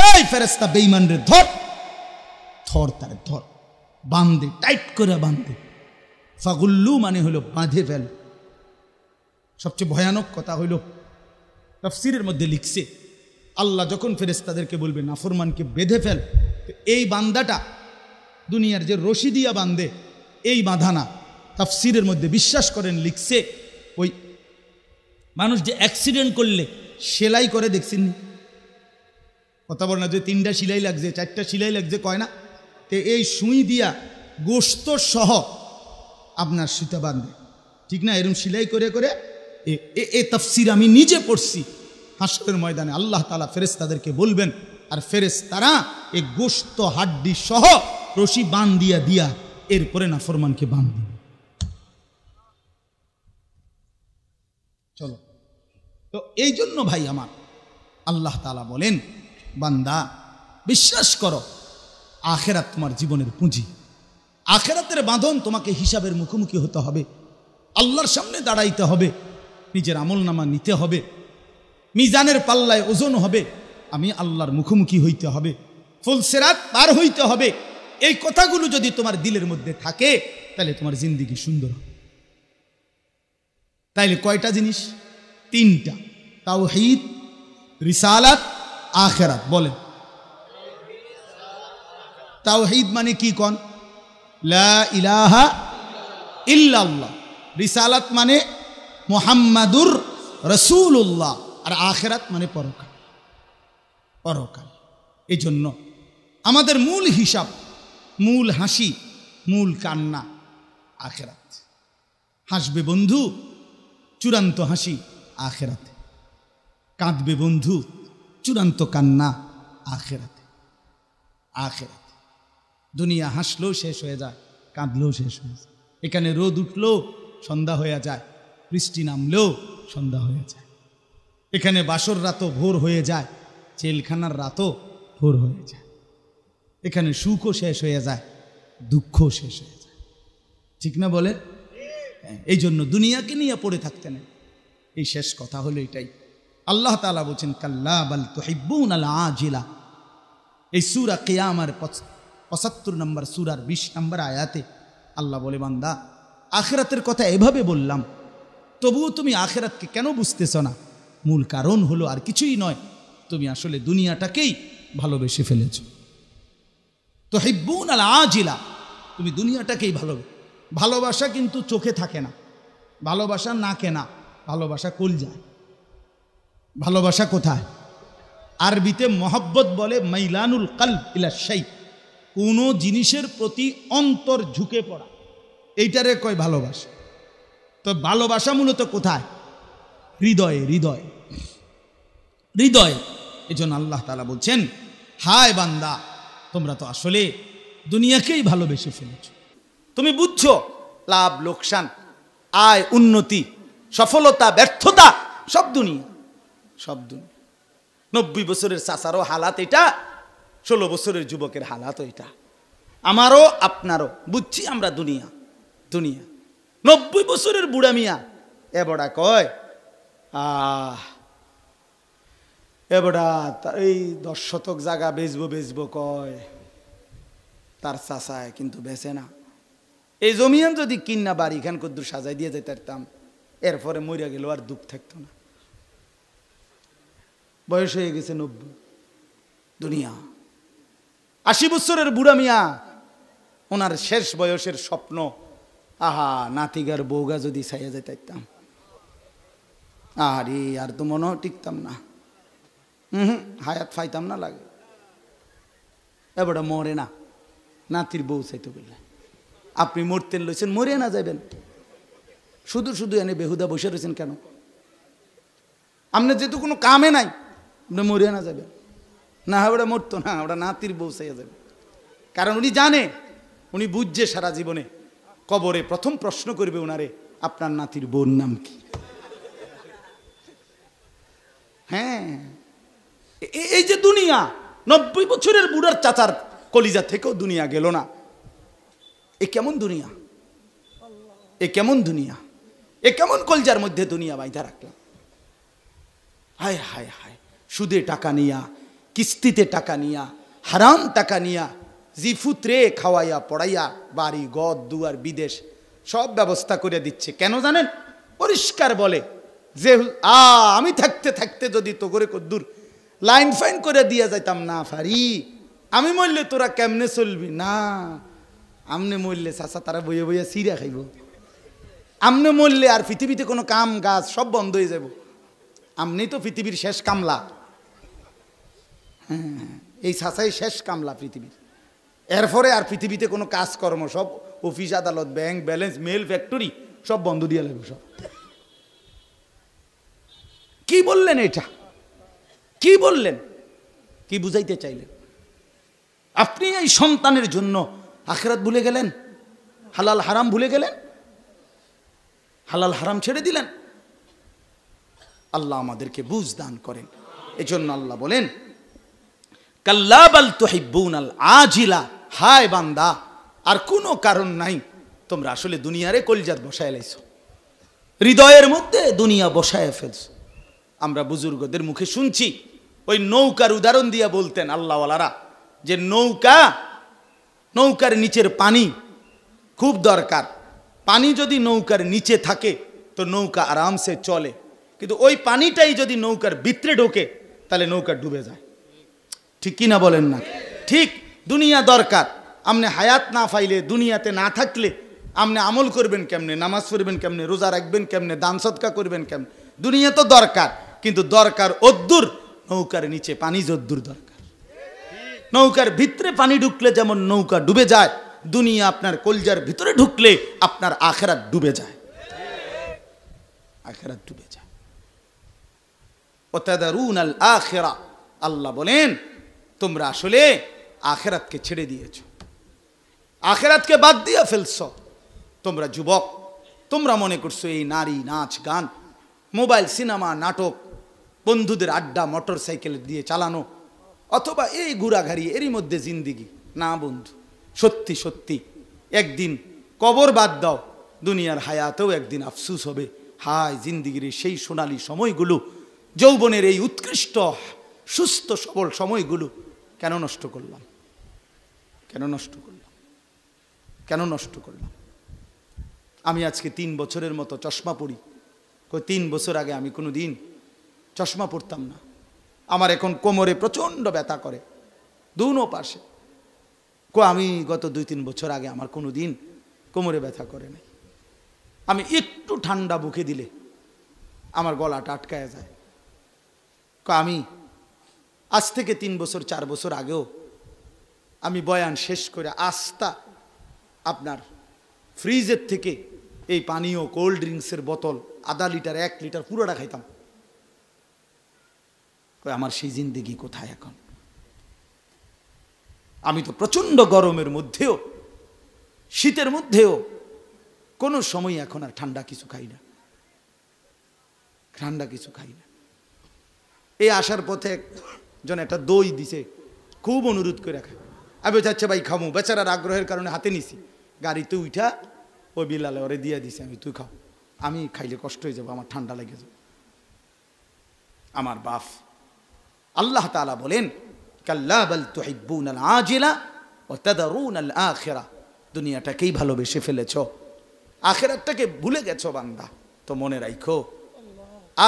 এই ফেরেশতা বেঈমানরে ধর, ধর, তারে ধর, বাঁধে, টাইট করে বাঁধে। ফাগুল্লু মানে হলো বাঁধে ফেল। সবচেয়ে ভয়ানক কথা হইল, তাফসীরের মধ্যে লিখছে, আল্লাহ যখন ফেরেশতাদেরকে বলবে নাফরমানকে বেঁধে ফেল, এই বান্দাটা দুনিয়ার যে রশি দিয়া বাঁধে এই বাঁধানা। তাফসীরের মধ্যে বিশ্বাস করেন লিখছে, ওই মানুষ যে অ্যাক্সিডেন্ট করলে সেলাই করে দেখছেন, কথা বল না, যে 3টা সেলাই লাগছে, 4টা সেলাই লাগছে, কয় না? তো এই সুই দিয়া গোশত সহ আপনার সুতা বাঁধে, ঠিক না? এরকম সেলাই করে করে এ তাফসীর আমি নিজে পড়ছি। হাসরের ময়দানে আল্লাহ তাআলা ফেরেশতাদেরকে বলবেন, আর ফেরেশতারা এই গোশত হাড্ডি সহ রশি বাঁধিয়া দিয়া এরপরে নাফরমানকে বাঁধবে। চলো, তো এই জন্য ভাই আমার, আল্লাহ তাআলা বলেন, বান্দা বিশ্বাস করো, আখেরাত তোমার জীবনের পুঁজি, আখেরাতের বাঁধন, তোমাকে হিসাবের মুখোমুখি হতে হবে, আল্লাহর সামনে দাঁড়াইতে হবে। নিজের আমলনামা নিতে হবে, মিজানের পাল্লায় ওজন হবে, আমি আল্লাহর মুখোমুখি হইতে হবে, ফুলসিরাত পার হইতে হবে। এই কথাগুলো যদি তোমার দিলের মধ্যে থাকে তাহলে তোমার জিন্দেগি সুন্দর হবে। তাইলে কয়টা জিনিস? তিনটা, তাওহীদ, রিসালাত, আখিরাত। বলেন তাওহীদ মানে কি? কোন লা ইলাহা ইল্লাল্লাহ। রিসালাত মানে মুহাম্মাদুর রাসূলুল্লাহ। আর আখিরাত মানে পরকাল। পরকাল। এই জন্য আমাদের মূল হিসাব, মূল হাসি, মূল কান্না আখিরাত। হাসবে বন্ধু, চূড়ান্ত হাসি আখিরাতে। কাঁদবে বন্ধু, চূড়ান্ত কান্না আখিরাতে। আখিরাতে দুনিয়া হাসলেও শেষ হয়ে যায়, কাঁদলেও শেষ হয়ে যায়। এখানে রোদ উঠলেও সন্ধ্যা হয়ে যায়, বৃষ্টি নামলেও সন্ধ্যা হয়ে যায়। এখানে বাসর রাতও ভোর হয়ে যায়, জেলখানার রাতও ভোর হয়ে যায়। এখানে সুখও শেষ হয়ে যায়, দুঃখও শেষ হয়ে যায়। ঠিক না বলে? এই জন্য দুনিয়াকে নিয়ে পড়ে থাকতে নেই। এই শেষ কথা হলো এটাই। আল্লাহ তাআলা বলছেন কাল্লা বাল তুহিব্বুনাল আজিলা। এই সূরা কিয়ামার 75 নম্বর সূরার 20 নম্বর আয়াতে আল্লাহ বলে, বান্দা আখিরাতের কথা এভাবে বললাম, তবুও তুমি আখিরাতকে কেন বুঝতেছ না? মূল কারণ হলো আর কিছুই নয়, তুমি আসলে দুনিয়াটাকেই ভালোবেসে ফেলেছ। তুহিব্বুনাল আজিলা, তুমি দুনিয়াটাকেই ভালোবাসা কিন্তু চোখে থাকে না, ভালোবাসা নাকে না, ভালোবাসা কলজায়। ভালোবাসা কোথায়? আরবিতে মহব্বত বলে মাইলানুল কলব ইলা শাই, কোনো জিনিসের প্রতি অন্তর ঝুঁকে পড়া, এইটারে কয় ভালোবাসা। তো ভালোবাসা মূলত কোথায়? হৃদয়ে, হৃদয়ে, হৃদয়ে। এই জন্য আল্লাহ তাআলা বলছেন, হায় বান্দা, তোমরা তো আসলে দুনিয়াকেই ভালোবেসে ফেলেছ। তুমি বুঝছো লাভ লোকসান, আয় উন্নতি, সফলতা ব্যর্থতা সব দুনিয়া, সব দুনিয়া। 90 বছরের চাচারও হালাত এটা, 16 বছরের যুবকের হালাত এটা, আমারও আপনারও। বুঝছি আমরা দুনিয়া, দুনিয়া। 90 বছরের বুড়া মিয়া এবড়া কয়, এবড়া এই 10 শতক জায়গা বেচবো কয়, তার চাচায় কিন্তু বেচে না। এই জমিয়ান যদি কিন্না বাড়ি খান কদ্দুর সাজাই দিয়ে যেতে পারতাম, এরপরে মরিয়া গেল আর দুঃখ থাকতো না। বয়স হয়ে গেছে 90, দুনিয়া। 80 বছরের বুড়া মিয়া, ওনার শেষ বয়সের স্বপ্ন, আহা নাতিগার বউগা যদি ছাইয়া যেতে পারতাম, আরে আর তো মনে টিকতাম না, হায়াত ফাইতাম না লাগে। এবার মরে না, নাতির বউ চাইতে বললে। আপনি মরতেন লইছেন, মরে না যাবেন, শুধু শুধু এনে বেহুদা বসে রয়েছেন কেন? আপনার যেহেতু কোনো কামে নাই, আপনি মরে না যাবেন না। ওটা মরতো না, ওটা নাতির বউ চাইয়া যাবে। কারণ উনি জানে, উনি বুঝছে সারা জীবনে কবরে প্রথম প্রশ্ন করবে ওনারে, আপনার নাতির বউর নাম কি? হ্যাঁ, এই যে দুনিয়া, 90 বছরের বুড়ার চাচার কলিজা থেকেও দুনিয়া গেল না। এ কেমন দুনিয়া, এ কেমন দুনিয়া, এ কেমন কলজার মধ্যে দুনিয়া বাইধা রাখলাম। হায় হায় হায়, সুদে টাকা নিয়া, কিস্তিতে টাকা নিয়া, হারাম টাকা নিয়া, জিফুত্রে খাওয়াইয়া পড়াইয়া, বাড়ি গদ দুয়ার বিদেশ সব ব্যবস্থা করে দিচ্ছে। কেন জানেন? পরিষ্কার বলে যে আমি থাকতে থাকতে যদি তো করে কদ্দুর লাইন ফাইন করে দিয়ে যাইতাম না পারি, আমি মরলে তোরা কেমনে চলবি না। আমনে মরলে চাচা তারা বইয়ে বইয়ে সিরা খাইব, আমনে মরলে আর পৃথিবীতে কোনো কাম গাছ সব বন্ধ হয়ে যাব। আমনি তো পৃথিবীর শেষ কামলা। হ্যাঁ, এই চাচাই শেষ কামলা পৃথিবীর। এরপরে আর পৃথিবীতে কোনো কাজকর্ম সব, অফিস আদালত ব্যাংক ব্যালেন্স মেল ফ্যাক্টরি সব বন্ধ দিয়ে লাগবে সব। কি বললেন এটা? কি বললেন? কি বুঝাইতে চাইলেন? আপনি এই সন্তানের জন্য আখিরাত ভুলে গেলেন, হালাল হারাম ভুলে গেলেন, হালাল হারাম ছেড়ে দিলেন। আল্লাহ আমাদেরকে বুঝ দান করেন। এজন্য আল্লাহ বলেন কাল্লা বাল তুহিব্বুনাল আজিলা, হায় বান্দা, আর কোনো কারণ নাই, তোমরা আসলে দুনিয়ারে কলিজাত বসায় লাইছো। হৃদয়ের মধ্যে দুনিয়া বসায় ফেলছে। আমরা বুজুর্গদের মুখে শুনছি, ওই নৌকার উদাহরণ দিয়া বলতেন আল্লাহওয়ালারা, যে নৌকার নিচের পানি খুব দরকার। পানি যদি নৌকার নিচে থাকে তো নৌকা আরামসে চলে, কিন্তু ওই পানিটাই যদি নৌকার ভিতরে ঢোকে তাহলে নৌকা ডুবে যায়। ঠিক কিনা বলেন না? ঠিক দুনিয়া দরকার। আপনি হায়াত না পাইলে, দুনিয়াতে না থাকলে আপনি আমল করবেন কেমনে, নামাজ পড়বেন কেমনে, রোজা রাখবেন কেমনে, দান সদকা করবেন কেমনে? দুনিয়া তো দরকার, কিন্তু দরকার অদ্দুর, নৌকার নিচে পানি যদ্দুর দরকার। নৌকার ভিতরে পানি ঢুকলে যেমন নৌকা ডুবে যায়, দুনিয়া আপনার কলজার ভিতরে ঢুকলে আপনার আখিরাত ডুবে যায়, আখিরাত ডুবে যায়। ওয়াতাদারুনাল আখিরা, আল্লাহ বলেন তোমরা আসলে আখিরাতকে ছেড়ে দিয়েছো, আখিরাতকে বাদ দিয়ে ফেলছো। তোমরা যুবক, তোমরা মনে করছো এই নারী, নাচ, গান, মোবাইল, সিনেমা, নাটক, বন্ধুদের আড্ডা, মোটর সাইকেল দিয়ে চালানো, অথবা এই ঘোরাঘাড়ি, এরই মধ্যে জিন্দিগি। না বন্ধু, সত্যি সত্যি একদিন কবর বাদ দাও, দুনিয়ার হায়াতেও একদিন আফসুস হবে, হায় জিন্দিগির সেই সোনালী সময়গুলো, যৌবনের এই উৎকৃষ্ট সুস্থ সবল সময়গুলো কেন নষ্ট করলাম, কেন নষ্ট করলাম, কেন নষ্ট করলাম? আমি আজকে 3 বছরের মতো চশমা পরি। 3 বছর আগে আমি কোনো দিন চশমা পরতাম না। আমার এখন কোমরে প্রচণ্ড ব্যথা করে দুনো পাশে। আমি গত 2-3 বছর আগে আমার কোনো দিন কোমরে ব্যথা করে নাই। আমি একটু ঠান্ডা বুকে দিলে আমার গলাটা আটকায় যায়। আমি আজ থেকে 3 বছর 4 বছর আগেও আমি বয়ান শেষ করে আস্তা আপনার ফ্রিজের থেকে এই পানীয় কোল্ড ড্রিঙ্কসের বোতল আধা লিটার 1 লিটার পুরোটা খাইতাম। আমার সেই জিন্দেগি কোথায় এখন? আমি তো প্রচন্ড গরমের মধ্যেও, শীতের মধ্যেও কোনো সময় এখন আর ঠান্ডা কিছু খাই না, ঠান্ডা কিছু খাই না। এই আসার পথে একজন একটা দই দিছে, খুব অনুরোধ করে রাখা। আমি বলছি ভাই খামু, বেচারার আগ্রহের কারণে হাতে নিছি, গাড়িতে উঠা ওই বিলালে ওরে দিয়ে দিছে, আমি তুই খাও, আমি খাইলে কষ্ট হয়ে যাবো, আমার ঠান্ডা লেগে যাবে। আমার বাপ আল্লাহ তাআলা বলেন কাল্লা বাল তুহিব্বুনাল আজিলা ওয়া তাদারুনাল আখিরা, দুনিয়াটাকেই ভালোবেসে ফেলেছো, আখিরাতটাকে ভুলে গেছো বান্দা। তো মনে রাখো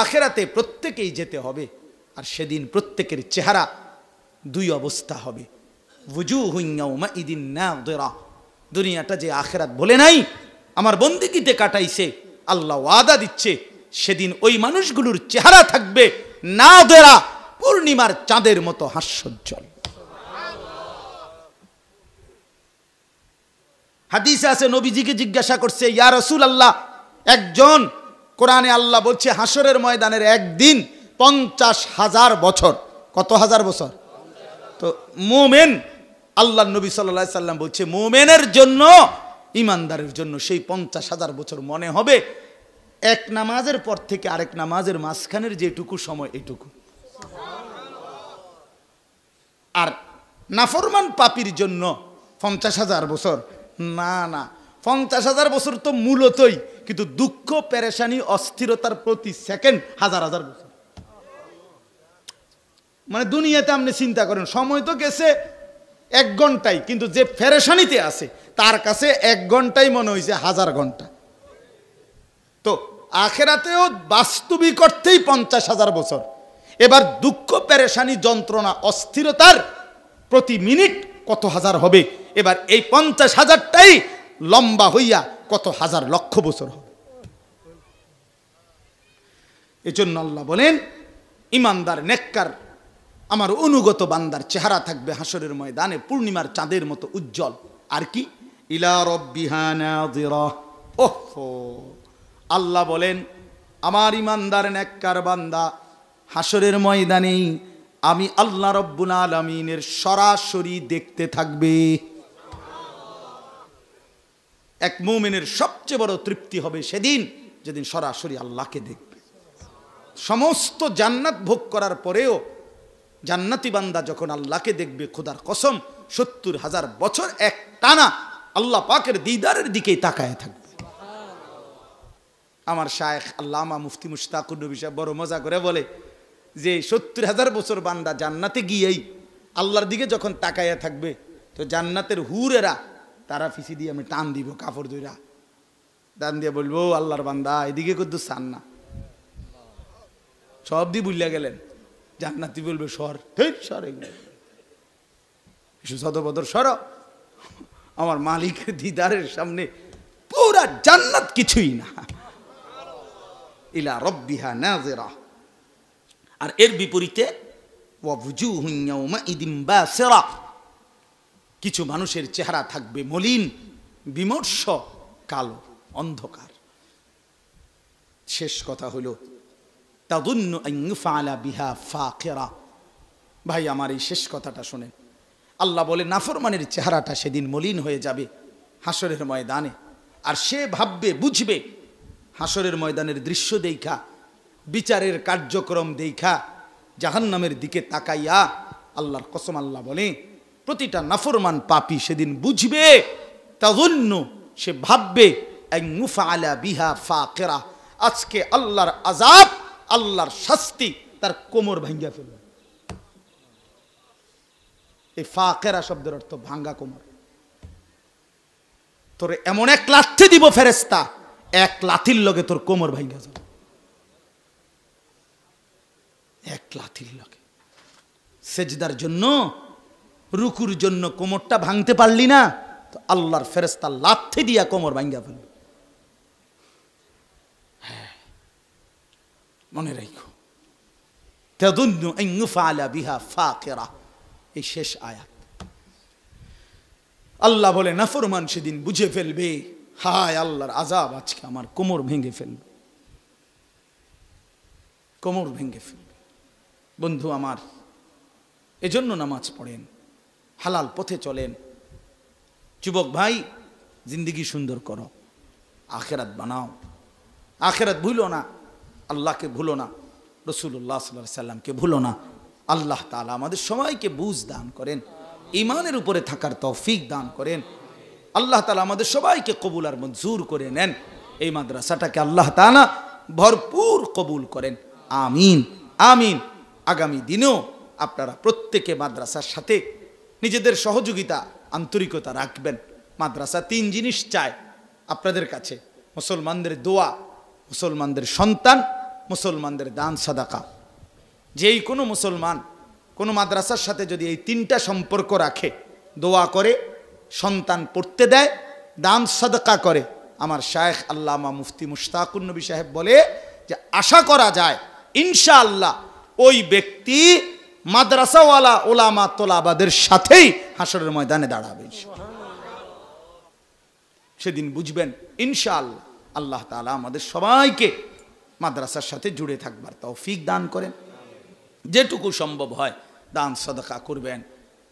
আখিরাতে প্রত্যেকেই যেতে হবে, আর সেদিন প্রত্যেকের চেহারা 2 অবস্থা হবে। ওয়ুজুহুন ইয়াওমাইদিন নাযিরা, দুনিয়াটা যে আখিরাত বলে নাই আমার বন্দেগীতে কাটাইছে, আল্লাহ ওয়াদা দিচ্ছে সেদিন ওই মানুষগুলোর চেহারা থাকবে নাযিরা, পূর্ণিমার চাঁদের মতো হাস্যোজ্জ্বল। হাদিসে আছে, নবীজিকে জিজ্ঞাসা করছে, ইয়া রাসূলুল্লাহ, একজন, কোরআনে আল্লাহ বলছে হাসরের ময়দানের একদিন 50,000 বছর। কত হাজার বছর? তো মুমিন, আল্লাহ নবী সাল্লাল্লাহু আলাইহি সাল্লাম বলছে মুমিনের জন্য, ইমানদারের জন্য সেই 50,000 বছর মনে হবে এক নামাজের পর থেকে আরেক নামাজের মাঝখানের যেটুকু সময়, এটুকু। আর নাফরমান পাপীর জন্য 50,000 বছর না, না, 50,000 বছর তো মূলতই, কিন্তু দুঃখ, পেরেশানি, অস্থিরতার প্রতি সেকেন্ড 1000 বছর। মানে দুনিয়াতে আপনি চিন্তা করেন, সময় তো গেছে 1 ঘন্টায়, কিন্তু যে পেরেশানিতে আছে তার কাছে 1 ঘন্টাই মনে হয়েছে 1000 ঘন্টা। তো আখিরাতেও বাস্তবিক অর্থেই 50,000 বছর। এবার দুঃখ, পেরেশানি, যন্ত্রণা, অস্থিরতার প্রতি মিনিট কত হাজার হবে, এবার এই 50,000টাই লম্বা হইয়া কত হাজার লক্ষ বছর হবে। এজন্য আল্লাহ বলেন ইমানদার, নেককার, আমার অনুগত বান্দার চেহারা থাকবে হাসরের ময়দানে পূর্ণিমার চাঁদের মতো উজ্জ্বল। আর কি? ইলা রাব্বিহা নাযিরা। ওহো, আল্লাহ বলেন আমার ইমানদার নেককার বান্দা হাসরের ময়দানেই আমি আল্লাহ রব্বুল আলামিনের সরাসরি দেখতে থাকবে। এক মুমিনের সবচেয়ে বড় তৃপ্তি হবে সেদিন, যেদিন সরাসরি আল্লাহকে দেখবে। সমস্ত জান্নাত ভোগ করার পরেও জান্নাতি বান্দা যখন আল্লাহকে দেখবে, খোদার কসম 70,000 বছর এক টানা আল্লাহ পাকের দিদারের দিকেই তাকায় থাকবে। আমার শায়েখ আল্লামা মুফতি মুশতাকুর নবী সাহেব বড় মজা করে বলে যে 70,000 বছর বান্দা জান্নাতে গিয়েই আল্লাহর দিকে যখন তাকাইয়া থাকবে তো জান্নাতের হুরেরা তারা ফিসি দিয়ে আমি টান দিব কাপড় ধইরা টান দিয়ে বলবো আল্লাহর বান্দা এদিকে কদ্দু চান না, সব দিয়ে বুঝলে গেলেন। জান্নাতি বলবে সর, সর এগুলো সদবদর সর, আমার মালিকের দিদারের সামনে পুরা জান্নাত কিছুই না। ইলা রব্বিহা নাযিরা। আর এর বিপরীতে ওয়াজুহুন ইয়াউমাইদিন বাসিরা, কিছু মানুষের চেহারা থাকবে মলিন, বিমর্ষ, কালো, অন্ধকার। শেষ কথা হলো তাযুন্নু আন ইউফআলা বিহা ফাকিরা। ভাই আমার এই শেষ কথাটা শুনেন। আল্লাহ বলে নাফরমানের চেহারাটা সেদিন মলিন হয়ে যাবে হাসরের ময়দানে। আর সে ভাববে, বুঝবে হাসরের ময়দানের দৃশ্য দেখা, বিচারের কার্যক্রম দেখা, জাহান্নামের দিকে তাকাইয়া, আল্লাহর কসম আল্লাহ বলে প্রতিটা নাফরমান পাপী সেদিন বুঝবে, তাযুন্নু, সে ভাববে, আন ইউফআলা বিহা ফাকিরা, আজকে আল্লাহর আযাব, আল্লাহর শাস্তি তার কোমর ভাঙ্গা ফেলবে। এই ফাকিরা শব্দের অর্থ ভাঙ্গা কোমর। তোরে এমন এক লাথি দিব ফেরেশতা, এক লাথির লগে তোর কোমর ভাঙ্গা যাবে, এক লাথির লগে। সেজদার জন্য, রুকুর জন্য কোমরটা ভাঙতে পারলি না, তো আল্লাহর ফেরেশতা লাথি দিয়া কোমর ভাঙ্গা ফেলবে। মনে রাখো, তাযুন্নু আন ইউফআলা বিহা ফাকিরা। এই শেষ আয়াত। আল্লাহ বলে নাফরমান সেদিন বুঝে ফেলবে, হায় আল্লাহর আযাব আজকে আমার কোমর ভেঙে ফেলবে, কোমর ভেঙে ফেলবে। বন্ধু আমার, এজন্য নামাজ পড়েন, হালাল পথে চলেন। যুবক ভাই, জিন্দেগি সুন্দর করো, আখিরাত বানাও। আখিরাত ভুলো না, আল্লাহকে ভুলো না, রাসূলুল্লাহ সাল্লাল্লাহু আলাইহি সাল্লামকে ভুলো না। আল্লাহ তাআলা আমাদের সবাইকে বুঝ দান করেন, ঈমানের উপরে থাকার তৌফিক দান করেন। আল্লাহ তাআলা আমাদের সবাইকে কবুল আর মঞ্জুর করে নেন। এই মাদ্রাসাটাকে আল্লাহ তাআলা ভরপুর কবুল করেন, আমিন আমিন। আগামী দিনেও আপনারা প্রত্যেকে মাদ্রাসার সাথে নিজেদের সহযোগিতা, আন্তরিকতা রাখবেন। মাদ্রাসা 3 জিনিস চায় আপনাদের কাছে: মুসলমানদের দোয়া, মুসলমানদের সন্তান, মুসলমানদের দান সাদাকা। যেই কোনো মুসলমান কোনো মাদ্রাসার সাথে যদি এই 3টা সম্পর্ক রাখে, দোয়া করে, সন্তান পড়তে দেয়, দান সাদাকা করে, আমার শায়েখ আল্লামা মুফতি মুশতাকুর নবী সাহেব বলে যে আশা করা যায় ইনশাআল্লাহ ওই ব্যক্তি মাদ্রাসাওয়ালা ওলামা তোলাবাদের সাথেই হাসরের ময়দানে দাঁড়াবে। সেদিন বুঝবেন ইনশাআল্লাহ। আল্লাহ তাআলা আমাদের সবাইকে মাদ্রাসার সাথে জুড়ে থাকবার তৌফিক দান করেন। যেটুকু সম্ভব হয় দান সাদাকা করবেন,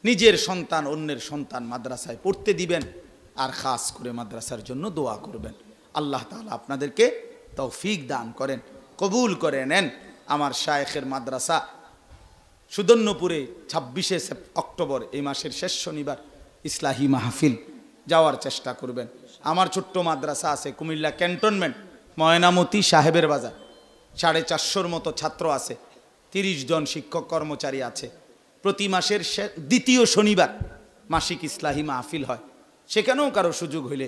নিজের সন্তান অন্যের সন্তান মাদ্রাসায় পড়তে দিবেন, আর খাস করে মাদ্রাসার জন্য দোয়া করবেন। আল্লাহ তাআলা আপনাদেরকে তৌফিক দান করেন, কবুল করে নেন। আমার শায়েখের মাদ্রাসা সুদর্ণপুরে 26শে অক্টোবর, এই মাসের শেষ শনিবার, ইসলাহি মাহফিল যাওয়ার চেষ্টা করবেন। আমার ছোট্ট মাদ্রাসা আছে কুমিল্লা ক্যান্টনমেন্ট, ময়নামতি সাহেবের বাজার। 450-র মতো ছাত্র আছে, 30 জন শিক্ষক কর্মচারী আছে। প্রতি মাসের দ্বিতীয় শনিবার মাসিক ইসলাহি মাহফিল হয়, সেখানেও কারো সুযোগ হইলে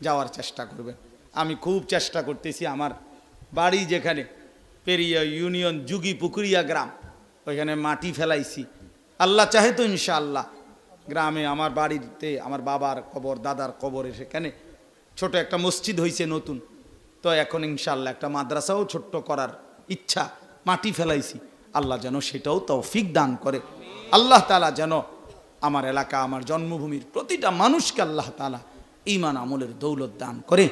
যাওয়ার চেষ্টা করবেন। আমি খুব চেষ্টা করতেছি, আমার বাড়ি যেখানে পেরিয়া ইউনিয়ন যুগি পুকুরিয়া গ্রাম, ওইখানে মাটি ফেলাইছি। আল্লাহ চাহে তো ইনশাআল্লাহ গ্রামে আমার বাড়িতে আমার বাবার কবর, দাদার কবরে, সেখানে ছোট একটা মসজিদ হয়েছে নতুন, তো এখন ইনশাআল্লাহ একটা মাদ্রাসাও ছোট্ট করার ইচ্ছা, মাটি ফেলাইছি। আল্লাহ যেন সেটাও তৌফিক দান করে। আল্লাহ তাআলা যেন আমার এলাকা, আমার জন্মভূমির প্রতিটা মানুষকে আল্লাহ তাআলা ঈমান আমলের দৌলত দান করে,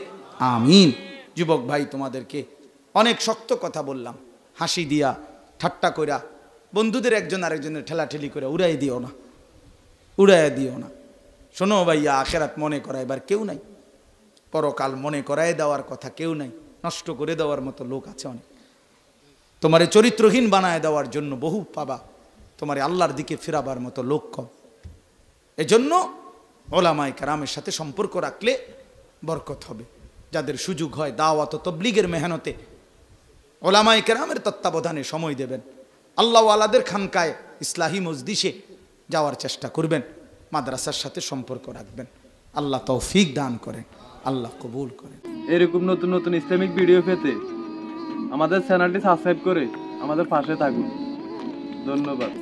আমিন। যুবক ভাই, তোমাদেরকে অনেক শক্ত কথা বললাম, হাসি দিয়া ঠাট্টা কইরা, বন্ধুদের একজন আরেকজনের ঠেলাঠেলি করে উড়াই দিও না, উড়াইয়া দিও না। শোনো ভাইয়া, আখেরাত মনে করাইবার কেউ নাই, পরকাল মনে করাই দেওয়ার কথা কেউ নাই। নষ্ট করে দেওয়ার মতো লোক আছে অনেক, তোমারে চরিত্রহীন বানায় দেওয়ার জন্য বহু পাবা, তোমারে আল্লাহর দিকে ফেরাবার মতো লোক কম। এজন্য ওলামায়ে কেরামের সাথে সম্পর্ক রাখলে বরকত হবে। যাদের সুযোগ হয় দাওয়াত ও তবলিগের মেহনতে ওলামায়ে কেরামের তত্ত্বাবধানে সময় দেবেন, আল্লাহওয়ালাদের খানকায় ইসলাহি মজলিসে যাওয়ার চেষ্টা করবেন, মাদ্রাসার সাথে সম্পর্ক রাখবেন। আল্লাহ তৌফিক দান করেন, আল্লাহ কবুল করেন। এরকম নতুন নতুন ইসলামিক ভিডিও পেতে আমাদের চ্যানেলটি সাবস্ক্রাইব করে আমাদের পাশে থাকুন। ধন্যবাদ।